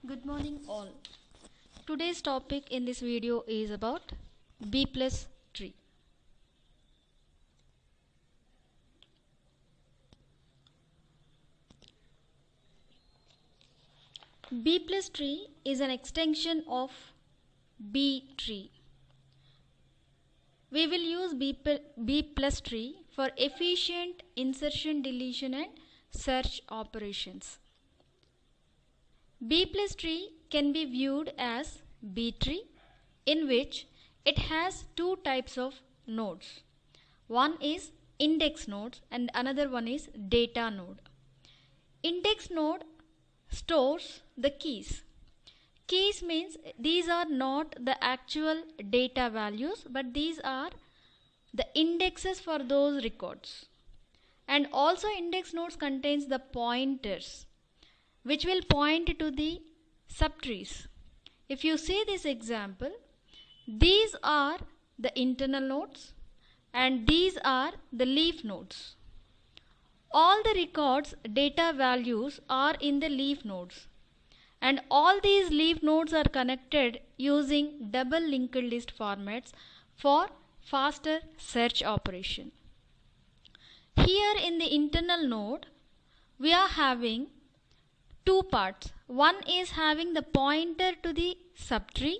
Good morning all. Today's topic in this video is about B plus tree. B plus tree is an extension of B tree. We will use B plus tree for efficient insertion, deletion and search operations. B plus tree can be viewed as B tree, in which it has two types of nodes. One is index nodes and another one is data node. Index node stores the keys. Keys means these are not the actual data values, but these are the indexes for those records. And also index nodes contains the pointers, which will point to the subtrees. If you see this example, these are the internal nodes and these are the leaf nodes. All the records data values are in the leaf nodes, and all these leaf nodes are connected using double linked list formats for faster search operation. Here in the internal node, we are having two parts. One is having the pointer to the subtree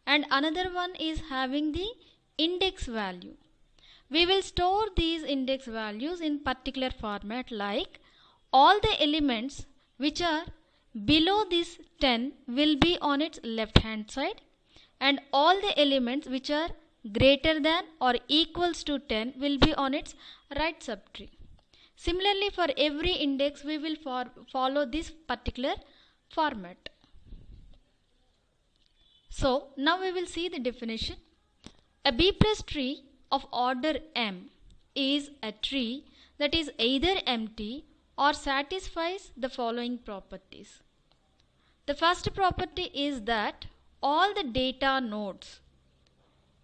and another one is having the index value. We will store these index values in particular format, like all the elements which are below this 10 will be on its left hand side, and all the elements which are greater than or equals to 10 will be on its right subtree. Similarly, for every index we will follow this particular format. So now we will see the definition. A B plus tree of order M is a tree that is either empty or satisfies the following properties. The first property is that all the data nodes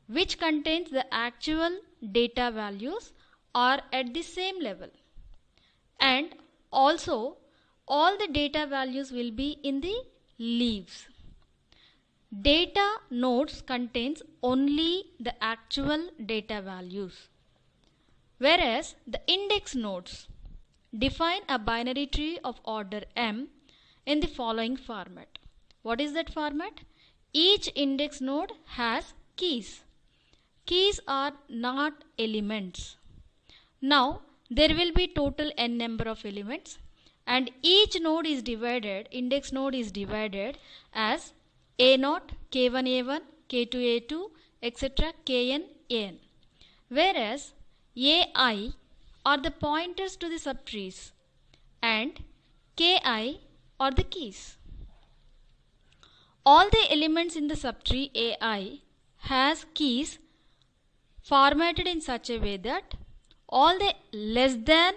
which contains the actual data values are at the same level, and also all the data values will be in the leaves. Data nodes contains only the actual data values, whereas the index nodes define a binary tree of order M in the following format. What is that format? Each index node has keys. Keys are not elements. Now there will be total n number of elements, and each node is divided, index node is divided as A0, K1, A1, K2, A2, etc. Kn, An. Whereas Ai are the pointers to the subtrees and Ki are the keys. All the elements in the subtree Ai has keys formatted in such a way that all the less than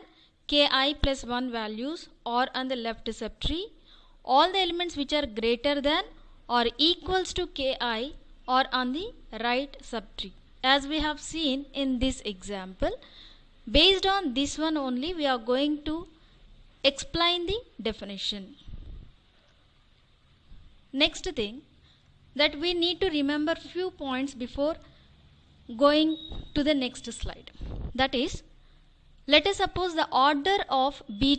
Ki plus 1 values are on the left subtree. All the elements which are greater than or equals to Ki are on the right subtree. As we have seen in this example, based on this one only we are going to explain the definition. Next thing that we need to remember few points before going to the next slide. That is, let us suppose the order of B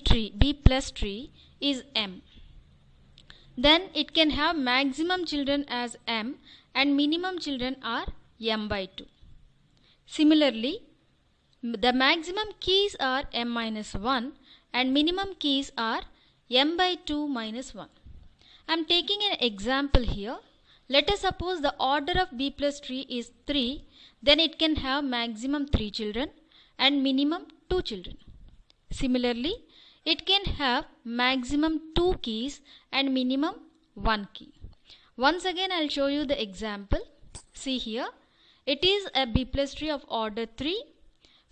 plus tree is M. Then it can have maximum children as M and minimum children are M by 2. Similarly, the maximum keys are M minus 1 and minimum keys are M by 2 minus 1. I am taking an example here. Let us suppose the order of B plus tree is 3, then it can have maximum 3 children and minimum 2 children. Similarly, it can have maximum 2 keys and minimum 1 key. Once again I will show you the example. See here, it is a B plus tree of order 3.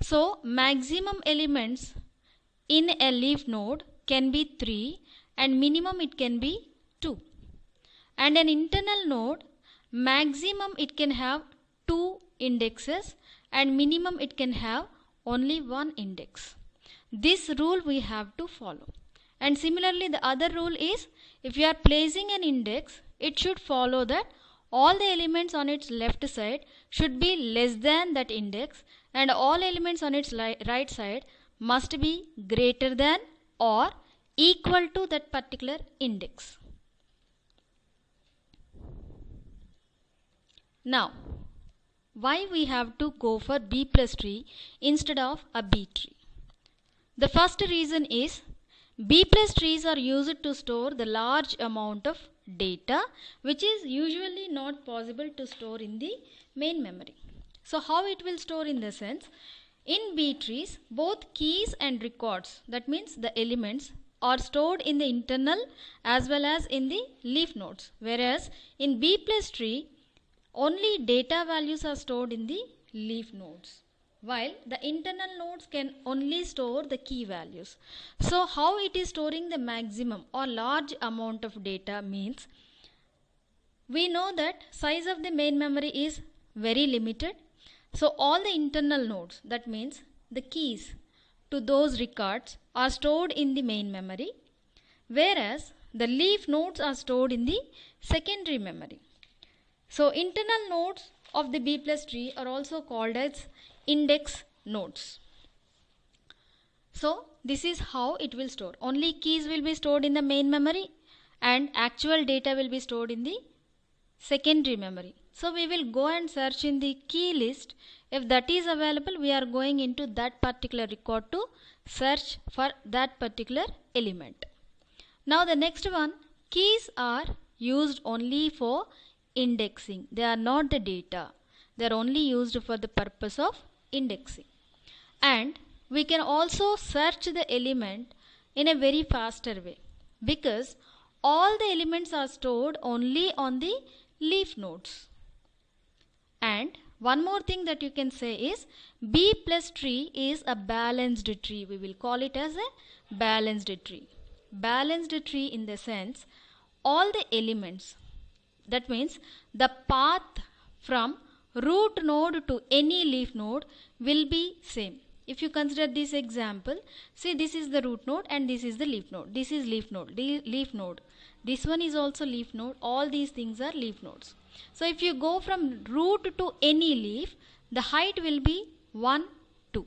So maximum elements in a leaf node can be 3 and minimum it can be 2. And an internal node, maximum it can have 2 indexes and minimum it can have only 1 index. This rule we have to follow. And similarly the other rule is, if you are placing an index, it should follow that all the elements on its left side should be less than that index, and all elements on its right side must be greater than or equal to that particular index. Now, why we have to go for B plus tree instead of a B tree? The first reason is B plus trees are used to store the large amount of data which is usually not possible to store in the main memory. So how it will store in the sense, in B trees both keys and records, that means the elements, are stored in the internal as well as in the leaf nodes, whereas in B plus tree only data values are stored in the leaf nodes, while the internal nodes can only store the key values. So how it is storing the maximum or large amount of data means, we know that size of the main memory is very limited. So all the internal nodes, that means the keys to those records, are stored in the main memory, whereas the leaf nodes are stored in the secondary memory. So internal nodes of the B plus tree are also called as index nodes. So this is how it will store. Only keys will be stored in the main memory and actual data will be stored in the secondary memory. So we will go and search in the key list. If that is available, we are going into that particular record to search for that particular element. Now the next one, keys are used only for indexing. They are not the data. They are only used for the purpose of indexing. And we can also search the element in a very faster way, because all the elements are stored only on the leaf nodes. And one more thing that you can say is, B plus tree is a balanced tree. We will call it as a balanced tree. Balanced tree in the sense, all the elements, that means the path from root node to any leaf node will be same. If you consider this example, see, this is the root node and this is the leaf node. This is leaf node, leaf node. This one is also leaf node. All these things are leaf nodes. So if you go from root to any leaf, the height will be 1, 2.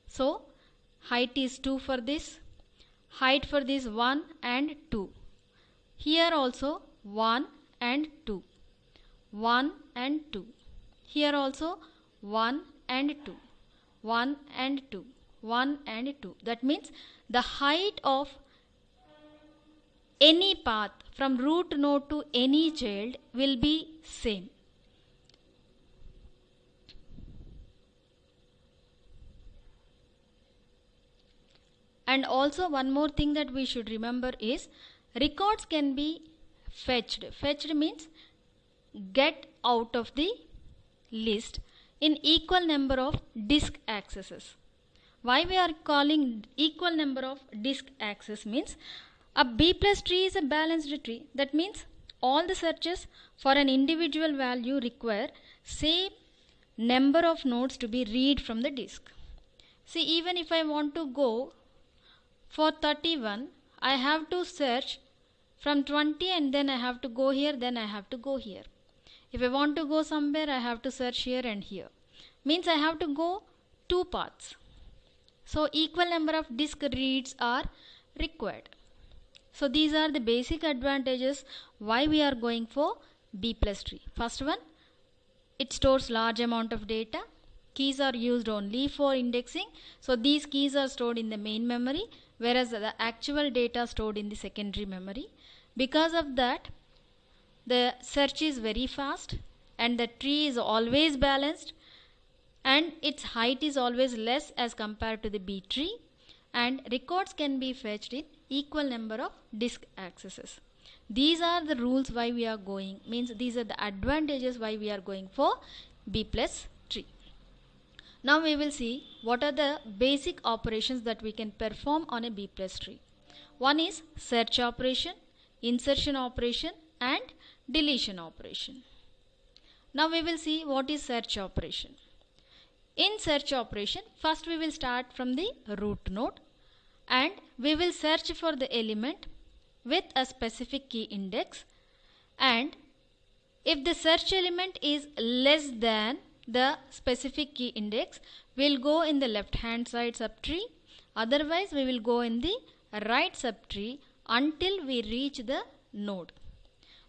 So height is 2 for this, height for this 1 and 2. Here also 1 and 2, 1 and 2. Here also 1 and 2, 1 and 2, 1 and 2. That means the height of any path from root node to any child will be same. And also one more thing that we should remember is, records can be fetched. Fetched means get out of the list in equal number of disk accesses. Why we are calling equal number of disk access means, a B plus tree is a balanced tree. That means all the searches for an individual value require same number of nodes to be read from the disk. See, even if I want to go for 31, I have to search from 20 and then I have to go here, then I have to go here. If I want to go somewhere, I have to search here and here. Means I have to go 2 paths. So equal number of disk reads are required. So these are the basic advantages why we are going for B plus tree. First one, it stores large amount of data. Keys are used only for indexing. So these keys are stored in the main memory, whereas the actual data stored in the secondary memory. Because of that, the search is very fast and the tree is always balanced and its height is always less as compared to the B tree, and records can be fetched in equal number of disk accesses. These are the rules why we are going, means these are the advantages why we are going for B plus tree. Now we will see what are the basic operations that we can perform on a B plus tree. One is search operation, insertion operation and deletion operation. Now we will see what is search operation. In search operation, first we will start from the root node and we will search for the element with a specific key index, and if the search element is less than the specific key index, we'll go in the left hand side subtree. Otherwise, we will go in the right subtree until we reach the node.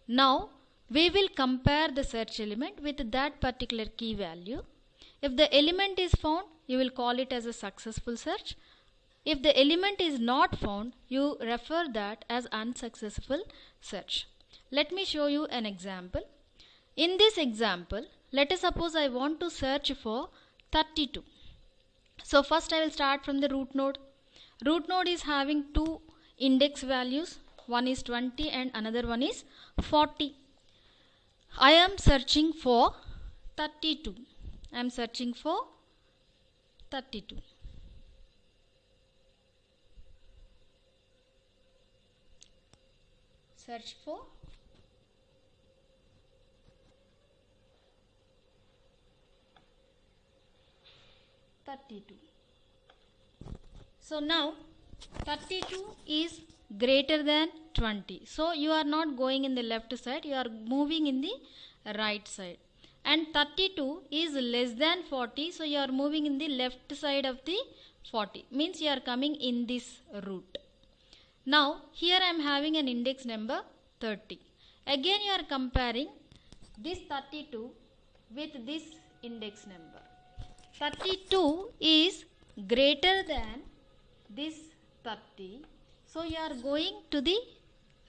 Now, we will compare the search element with that particular key value. If the element is found, you will call it as a successful search. If the element is not found, you refer that as unsuccessful search. Let me show you an example. In this example, let us suppose I want to search for 32. So first I will start from the root node. Root node is having two index values. One is 20 and another one is 40. I am searching for 32. I am searching for 32. Search for 32. So now 32 is greater than 20. So you are not going in the left side, you are moving in the right side. And 32 is less than 40, so you are moving in the left side of the 40. Means you are coming in this route. Now here I am having an index number 30. Again you are comparing this 32 with this index number. 32 is greater than this 30. So you are going to the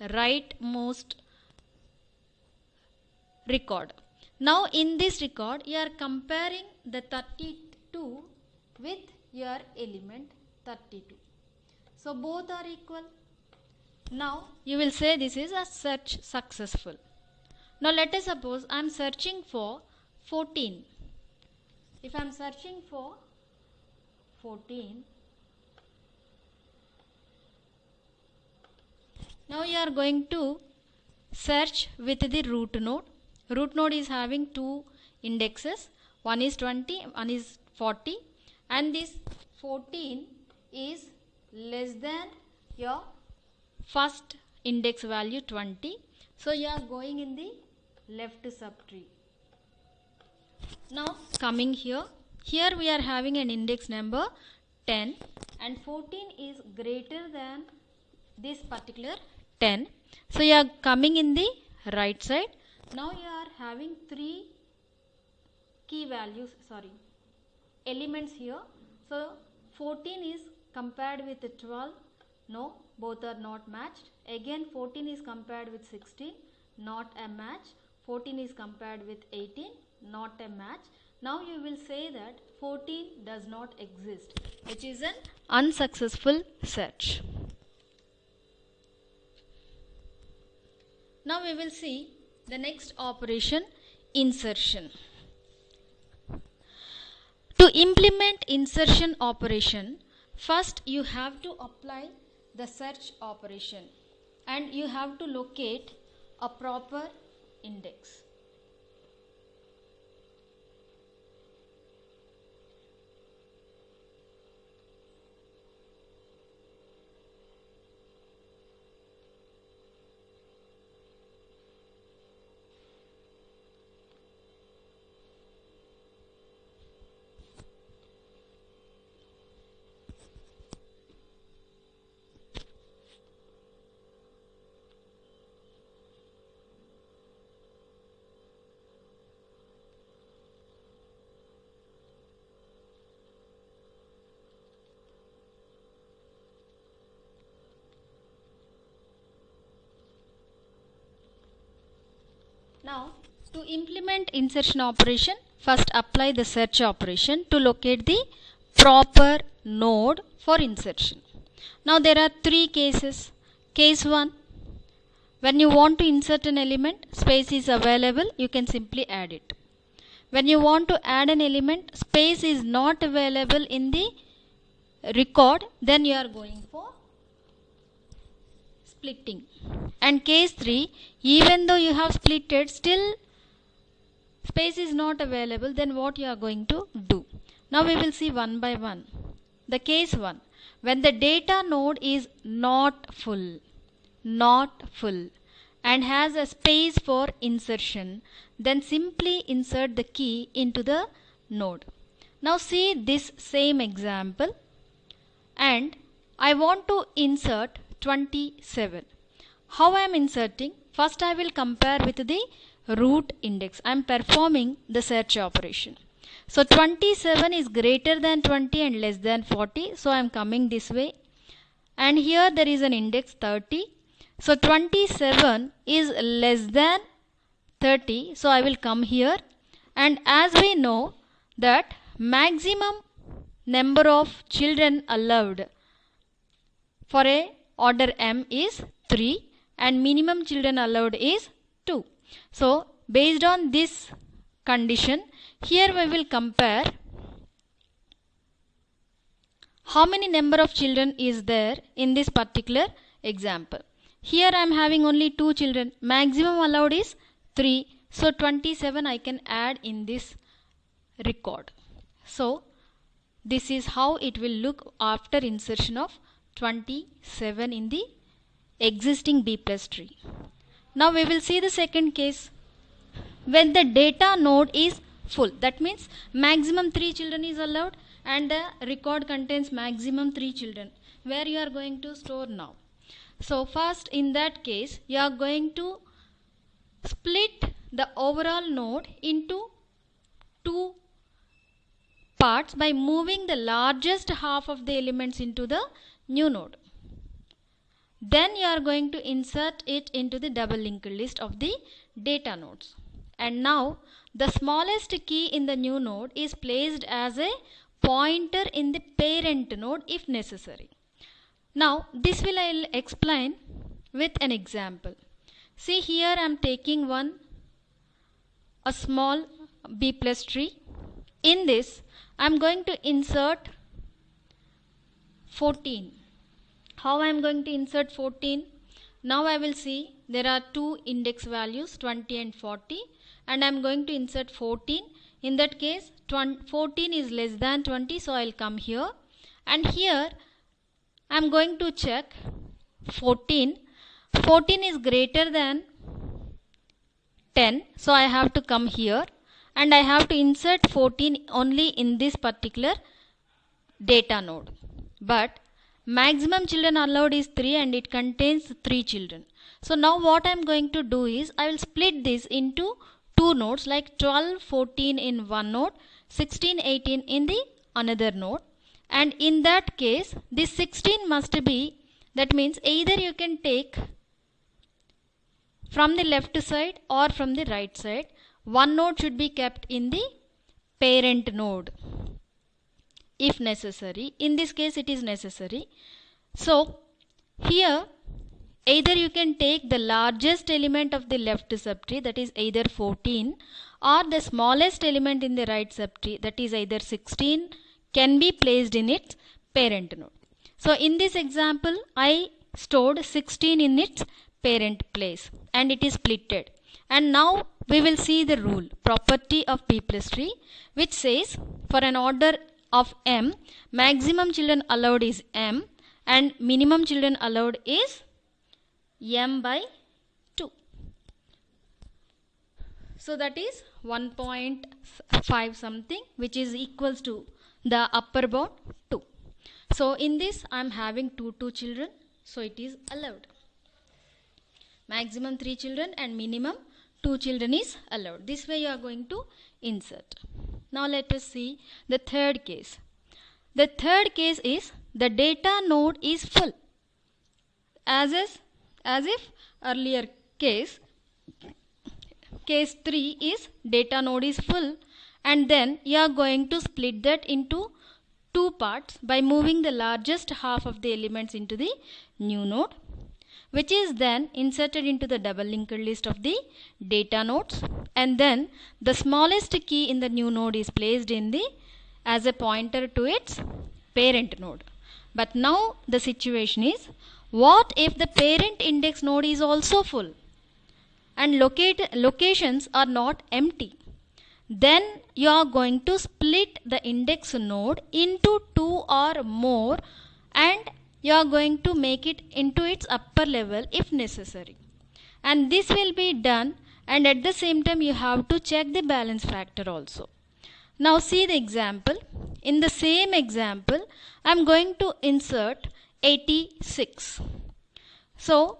rightmost record. Now in this record you are comparing the 32 with your element 32. So both are equal. Now you will say this is a search successful. Now let us suppose I am searching for 14. If I am searching for 14, now you are going to search with the root node. Root node is having two indexes. One is 20, one is 40, and this 14 is less than your first index value 20. So you are going in the left subtree. Now coming here we are having an index number 10 and 14 is greater than this particular 10. So you are coming in the right side. Now you are having three elements here. So 14 is compared with 12. No, both are not matched. Again 14 is compared with 16. Not a match. 14 is compared with 18. Not a match. Now you will say that 14 does not exist, which is an unsuccessful search. Now we will see the next operation, insertion. To implement insertion operation, first you have to apply the search operation and you have to locate a proper index. Now, to implement insertion operation, first apply the search operation to locate the proper node for insertion. Now, there are three cases. Case 1, when you want to insert an element, space is available, you can simply add it. When you want to add an element, space is not available in the record, then you are going for splitting. And case 3, even though you have splitted, still space is not available, then what you are going to do? Now we will see one by one. The case 1, when the data node is not full. not full and has a space for insertion, then simply insert the key into the node. Now see this same example, and I want to insert 27. How I am inserting? First I will compare with the root index. I am performing the search operation. So 27 is greater than 20 and less than 40. So I am coming this way. And here there is an index 30. So 27 is less than 30. So I will come here. And as we know that maximum number of children allowed for a order M is 3 and minimum children allowed is 2. So based on this condition, here we will compare how many number of children is there in this particular example. Here I am having only 2 children. Maximum allowed is 3. So 27 I can add in this record. So this is how it will look after insertion of 27 in the existing B plus tree. Now we will see the second case. When the data node is full, that means maximum 3 children is allowed and the record contains maximum 3 children. Where you are going to store now? So first in that case you are going to split the overall node into 2 parts by moving the largest half of the elements into the new node. Then you are going to insert it into the double linked list of the data nodes. And now the smallest key in the new node is placed as a pointer in the parent node if necessary. Now this will I will explain with an example. See, here I am taking a small B plus tree. In this I am going to insert 14. How I am going to insert 14? Now I will see there are 2 index values 20 and 40 and I am going to insert 14. In that case 14 is less than 20, so I will come here and here I am going to check 14. 14 is greater than 10, so I have to come here and I have to insert 14 only in this particular data node. But maximum children allowed is 3 and it contains 3 children. So now what I am going to do is I will split this into 2 nodes, like 12, 14 in one node, 16, 18 in the another node. And in that case this 16 must be, that means either you can take from the left side or from the right side. One node should be kept in the parent node if necessary. In this case it is necessary. So here either you can take the largest element of the left subtree, that is either 14, or the smallest element in the right subtree, that is either 16, can be placed in its parent node. So in this example I stored 16 in its parent place and it is splitted. And now we will see the rule, property of B plus tree, which says for an order of M, maximum children allowed is M and minimum children allowed is M by 2. So that is 1.5 something, which is equals to the upper bound 2. So in this I am having 2 children, so it is allowed. Maximum 3 children and minimum 2 children is allowed. This way you are going to insert. Now let us see the third case. The third case is the data node is full. As if earlier case 3 is data node is full, and then you are going to split that into 2 parts by moving the largest half of the elements into the new node, which is then inserted into the double linked list of the data nodes, and then the smallest key in the new node is placed in the as a pointer to its parent node. But now the situation is, what if the parent index node is also full and locations are not empty? Then you are going to split the index node into 2 or more and you are going to make it into its upper level if necessary. And this will be done, and at the same time you have to check the balance factor also. Now see the example. In the same example, I am going to insert 86. So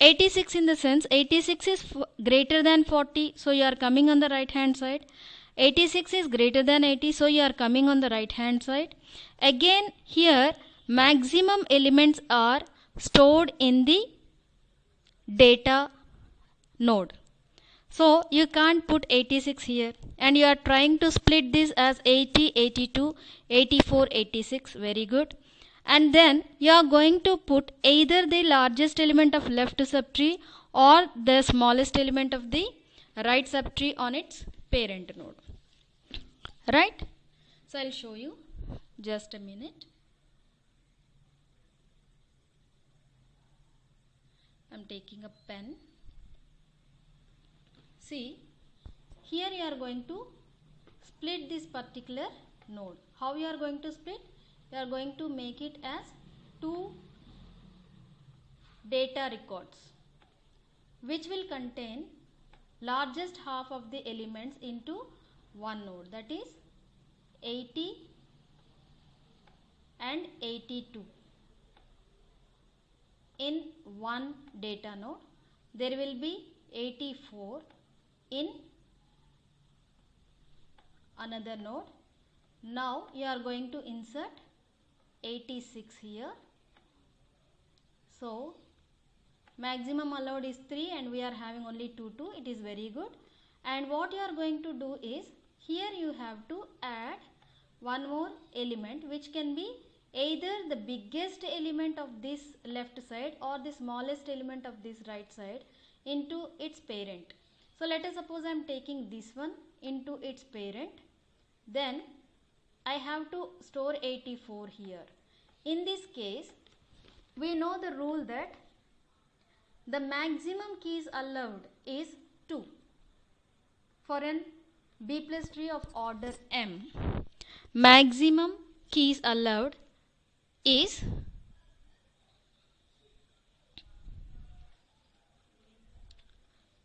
86 in the sense 86 is greater than 40, so you are coming on the right hand side. 86 is greater than 80, so you are coming on the right hand side. Again here maximum elements are stored in the data node. So you can't put 86 here, and you are trying to split this as 80, 82, 84, 86. Very good. And then you are going to put either the largest element of left subtree or the smallest element of the right subtree on its parent node. Right? So I'll show you. Just a minute. I'm taking a pen. See, here you are going to split this particular node. How you are going to split? You are going to make it as two data records, which will contain largest half of the elements into one node, that is 80 and 82. In one data node, there will be 84 in another node. Now you are going to insert 86 here. So maximum allowed is 3 and we are having only 2. It is very good. And what you are going to do is, here you have to add one more element, which can be either the biggest element of this left side or the smallest element of this right side into its parent. So let us suppose I am taking this one into its parent. Then I have to store 84 here. In this case, we know the rule that the maximum keys allowed is 2. For an B plus tree of order M, maximum keys allowed is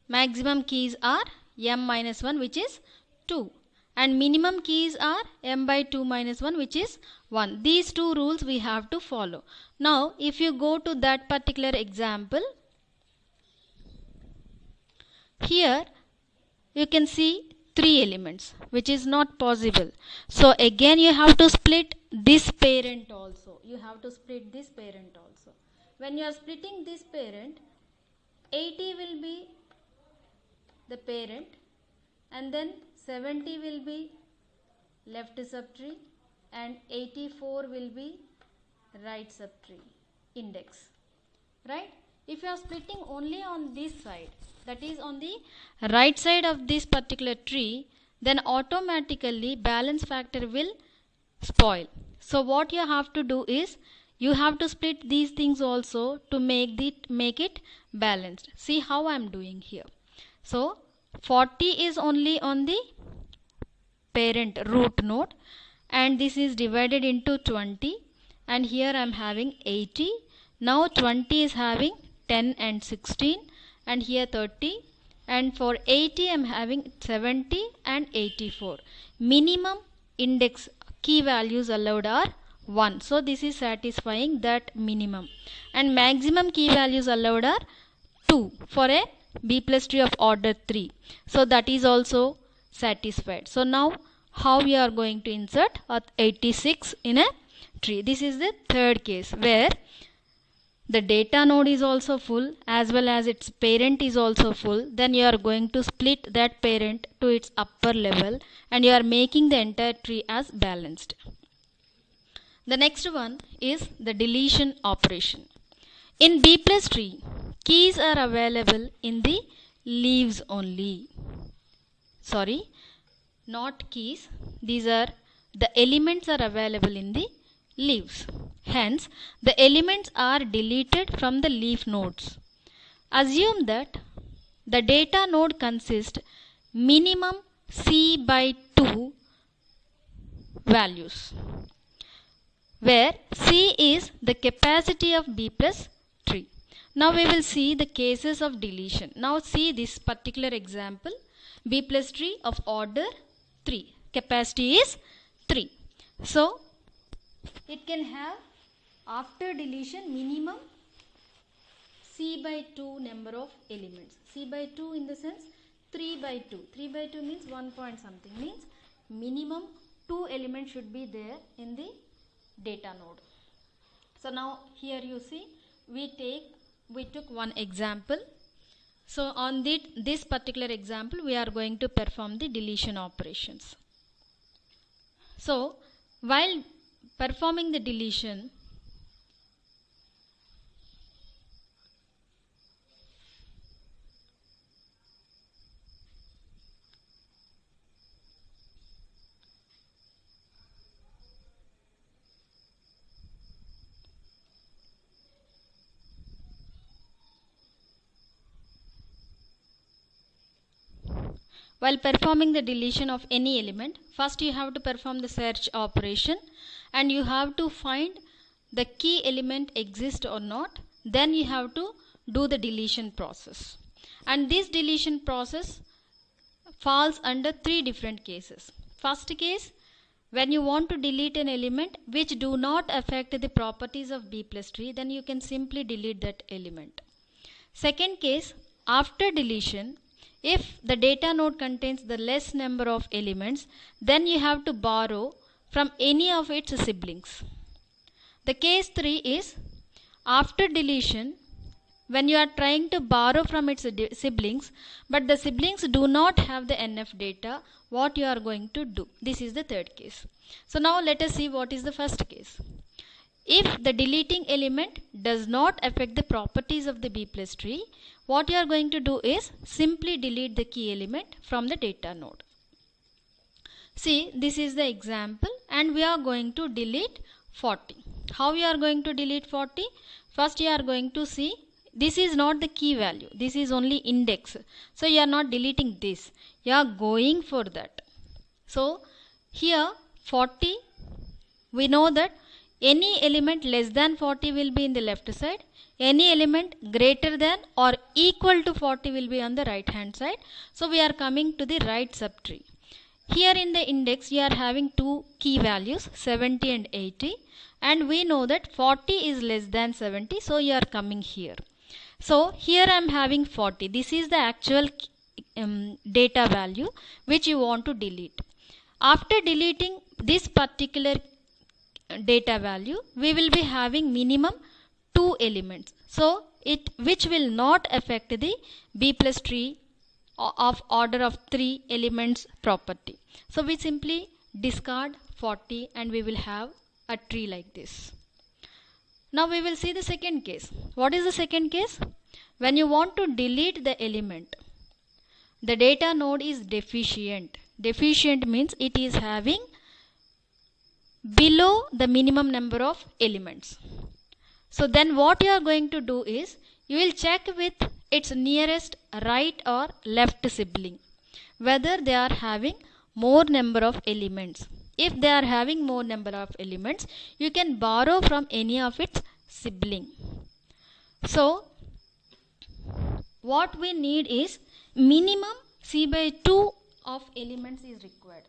maximum keys are m minus 1, which is 2, and minimum keys are m by 2 minus 1, which is 1. These two rules we have to follow. Now if you go to that particular example, here you can see 3 elements, which is not possible. So again you have to split this parent also. You have to split this parent also. When you are splitting this parent, 80 will be the parent, and then 70 will be left subtree, and 84 will be right subtree index. Right? If you are splitting only on this side, that is on the right side of this particular tree, then automatically balance factor will spoil. So what you have to do is, you have to split these things also to make it balanced. See how I am doing here. So 40 is only on the parent root node, and this is divided into 20, and here I am having 80. Now 20 is having 10 and 16, and here 30, and for 80 I am having 70 and 84. Minimum index key values allowed are 1. So this is satisfying that minimum, and maximum key values allowed are 2 for a B plus tree of order 3. So that is also satisfied. So now how we are going to insert 86 in a tree? This is the third case where the data node is also full as well as its parent is also full. Then you are going to split that parent to its upper level, and you are making the entire tree as balanced. The next one is the deletion operation. In B plus tree, keys are available in the leaves only. Sorry, not keys. These are the elements are available in the leaves. Hence, the elements are deleted from the leaf nodes. Assume that the data node consists minimum C by 2 values. where C is the capacity of B plus tree. Now we will see the cases of deletion. Now see this particular example. B plus tree of order 3. Capacity is 3. So it can have after deletion minimum C by 2 number of elements. C by 2 in the sense 3 by 2. 3 by 2 means 1 point something, means minimum 2 elements should be there in the data node. So now here you see we took one example. So on this particular example we are going to perform the deletion operations. So while performing the deletion, of any element, first you have to perform the search operation and you have to find the key element exists or not. Then you have to do the deletion process. And this deletion process falls under 3 different cases. First case, when you want to delete an element which do not affect the properties of B plus tree, then you can simply delete that element. Second case, after deletion, if the data node contains the less number of elements, then you have to borrow from any of its siblings. The case 3 is after deletion, when you are trying to borrow from its siblings, but the siblings do not have the NF data, what you are going to do? This is the third case. So now let us see what is the first case. If the deleting element does not affect the properties of the B plus tree, what you are going to do is simply delete the key element from the data node. See, this is the example and we are going to delete 40. How you are going to delete 40? First you are going to see this is not the key value. This is only index. So you are not deleting this. You are going for that. So here 40, we know that any element less than 40 will be in the left side. Any element greater than or equal to 40 will be on the right hand side. So we are coming to the right subtree. Here in the index you are having 2 key values 70 and 80, and we know that 40 is less than 70, so you are coming here. So here I am having 40. This is the actual data value which you want to delete. After deleting this particular data value, we will be having minimum 2 elements. So which will not affect the B plus tree of order of 3 elements property. So we simply discard 40 and we will have a tree like this. Now we will see the second case. What is the second case? When you want to delete the element, the data node is deficient. Deficient means it is having below the minimum number of elements. So then what you are going to do is you will check with its nearest right or left sibling whether they are having more number of elements. If they are having more number of elements, you can borrow from any of its sibling. So what we need is minimum C by 2 of elements is required.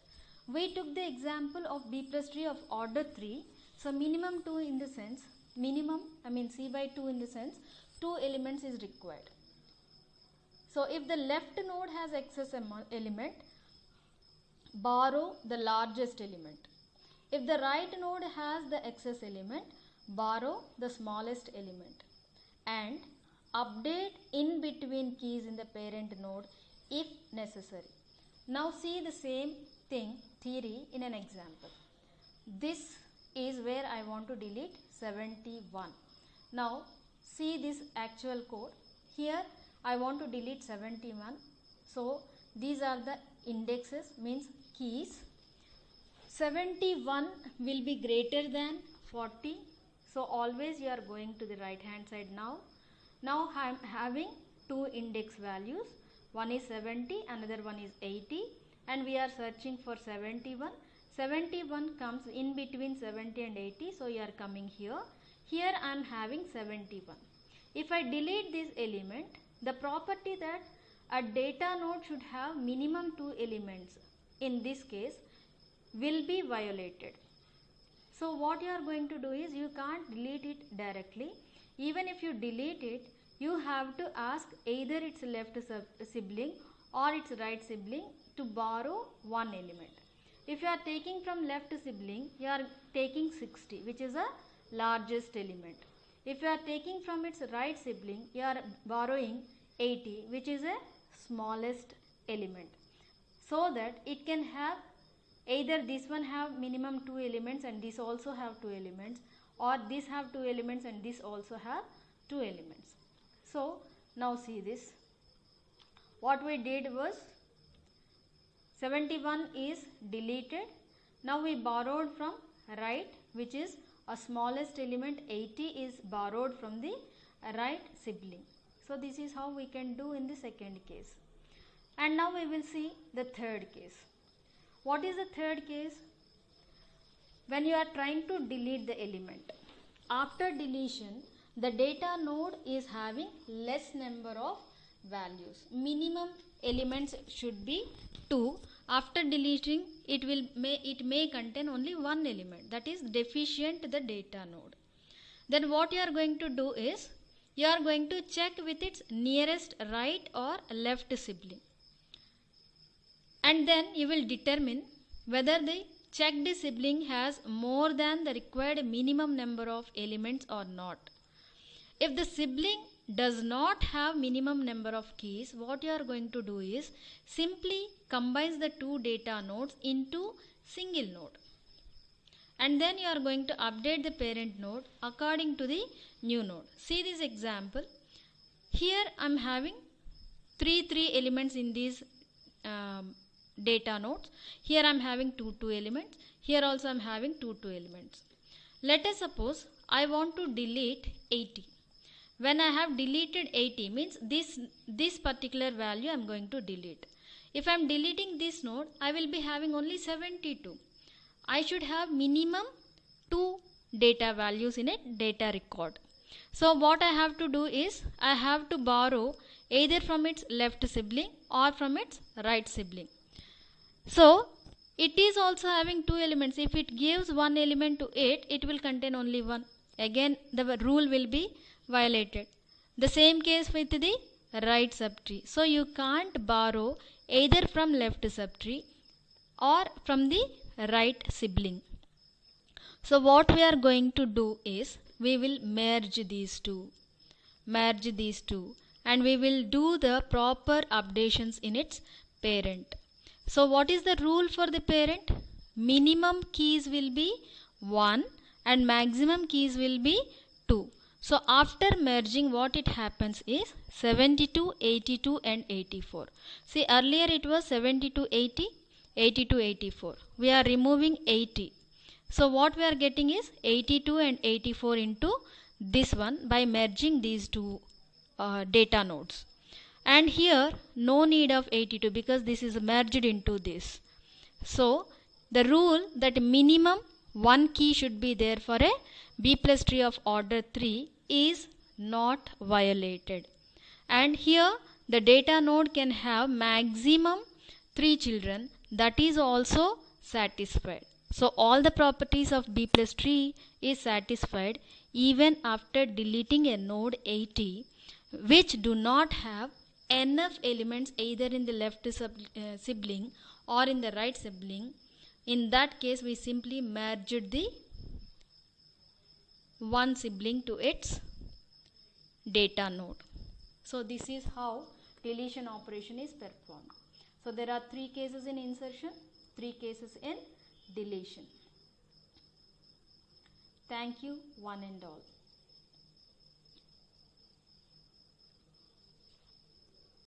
We took the example of B plus tree of order 3. So minimum 2 in the sense, C by 2 in the sense 2 elements is required. So if the left node has excess element, borrow the largest element. If the right node has the excess element, borrow the smallest element and update in between keys in the parent node if necessary. Now see the same theory in an example. This is where I want to delete 71. Now see this actual code. Here I want to delete 71. So these are the indexes, means keys. 71 will be greater than 40. So always you are going to the right hand side now. Now I am having 2 index values. One is 70, another one is 80, and we are searching for 71. 71 comes in between 70 and 80, so you are coming here. Here I am having 71. If I delete this element, the property that a data node should have minimum 2 elements in this case will be violated. So what you are going to do is, you can't delete it directly. Even if you delete it, you have to ask either its left sibling or its right sibling to borrow one element. If you are taking from left sibling, you are taking 60, which is a largest element. If you are taking from its right sibling, you are borrowing 80, which is a smallest element, so that it can have either this one have minimum 2 elements and this also have 2 elements, or this have 2 elements and this also have 2 elements. So now see this. What we did was 71 is deleted. Now we borrowed from right, which is a smallest element. 80 is borrowed from the right sibling. So this is how we can do in the second case. And now we will see the third case. What is the third case? When you are trying to delete the element. After deletion, the data node is having less number of values. Minimum elements should be 2. After deleting, it may contain only one element, that is deficient the data node. Then what you are going to do is, you are going to check with its nearest right or left sibling, and then you will determine whether the checked sibling has more than the required minimum number of elements or not. If the sibling does not have minimum number of keys, what you are going to do is simply combines the two data nodes into single node, and then you are going to update the parent node according to the new node. See this example. Here I am having 3 elements in these data nodes. Here I am having 2 elements. Here also I am having 2 elements. Let us suppose I want to delete 80. When I have deleted 80, means this particular value I am going to delete. If I am deleting this node, I will be having only 72. I should have minimum 2 data values in a data record. So what I have to do is, I have to borrow either from its left sibling or from its right sibling. So it is also having 2 elements. If it gives one element to it, it will contain only one. Again the rule will be violated. The same case with the right subtree. So you can't borrow either from left subtree or from the right sibling. So what we are going to do is, we will merge these two, and we will do the proper updations in its parent. So what is the rule for the parent? Minimum keys will be 1 and maximum keys will be 2. So after merging, what it happens is 72, 82 and 84. See, earlier it was 72, 80, 82, 84. We are removing 80. So what we are getting is 82 and 84 into this one by merging these two data nodes. And here no need of 82 because this is merged into this. So the rule that minimum one key should be there for a B plus tree of order 3 is not violated. And here the data node can have maximum 3 children, that is also satisfied. So all the properties of B plus tree is satisfied even after deleting a node 80 which do not have enough elements either in the left sibling or in the right sibling. In that case, we simply merged the one sibling to its data node. So this is how deletion operation is performed. So there are 3 cases in insertion, 3 cases in deletion. Thank you one and all.